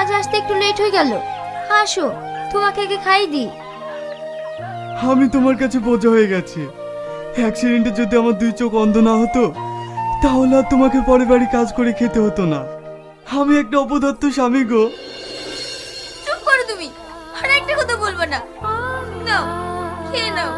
আজ আসতে একটু লেট হয়ে গেল। আসো, তোমাকে আগে খাই দিই। আমি তোমার কাছে বোঝা হয়ে গেছি। অ্যাক্সিডেন্টে যদি আমার দুই চোখ অন্ধ না হতো তাহলে আর তোমাকে পরে বাড়ি কাজ করে খেতে হতো না। আমি একটা অপদার্থ স্বামী গো। চুপ করো তুমি, আর একটা কথা বলবো না। নাও, খেয়ে নাও।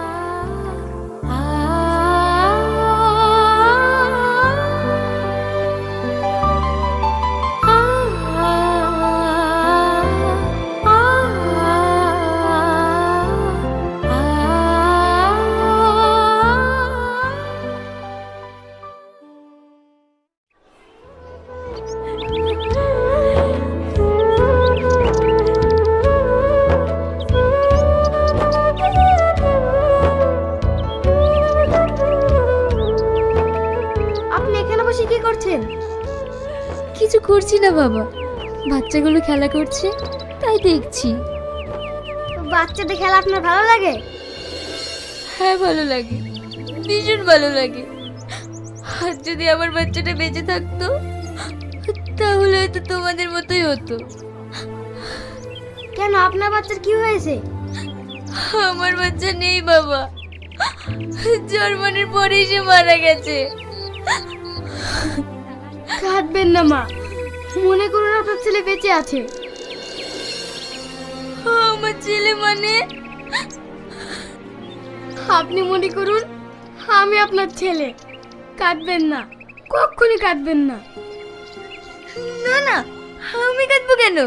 আপনি এখানে বসে কি করছেন? কিছু করছি না বাবা, বাচ্চাগুলো খেলা করছে তাই দেখছি। বাচ্চাদের খেলা আপনার ভালো লাগে? হ্যাঁ ভালো লাগে, ভীষণ ভালো লাগে। আর যদি আমার বাচ্চাটা বেঁচে থাকতো তাহলে হয়তো তোমাদের মতোই হতো। কেন, আপনার বাচ্চার কি হয়েছে? আমার বাচ্চা নেই বাবা, জন্মের পরেই সে মারা গেছে। কাঁদবেন না মা, মনে করুন আপনার ছেলে বেঁচে আছে। আমার ছেলে মানে? আপনি মনে করুন আমি আপনার ছেলে। কাঁদবেন না, কখনই কাঁদবেন না। না না, আমি কাঁদবো কেন?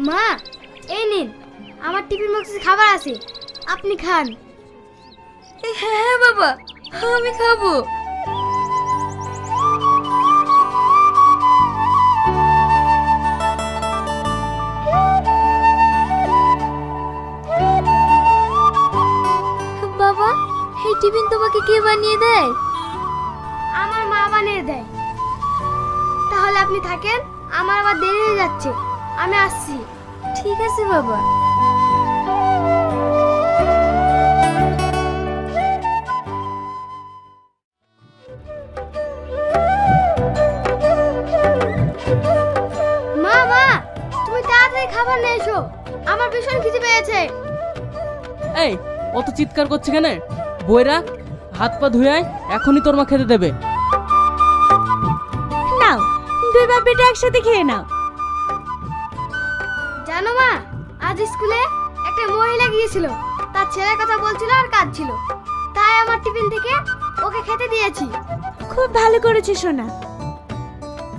মা, এই নিন, আমার টিফিন বক্সে খাবার আছে, আপনি খান। হ্যাঁ বাবা, আমি খাবো। বাবা, এই টিফিন তোমাকে কে বানিয়ে দেয়? আমার মা বানিয়ে দেয়। তাহলে আপনি থাকেন, আমার আবার দেরি হয়ে যাচ্ছে, আমি আসছি। ঠিক আছে বাবা। মা মা, তুমি তাড়াতাড়ি খাবার নিয়ে এসো, আমার ভীষণ খিদে পেয়েছে। এই অত চিৎকার করছে কেন? বইরা হাত পা ধুয়ে আয়, এখনই তোর মা খেতে দেবে। নাও, দুই বাপ বেটা একসাথে খেয়ে নাও। জানো মা, আজ স্কুলে একটা মহিলা গিয়েছিল, তার ছেলের কথা বলছিল আর কাঁদছিল, তাই আমার টিফিন থেকে ওকে খেতে দিয়েছি। খুব ভালো করেছে সোনা।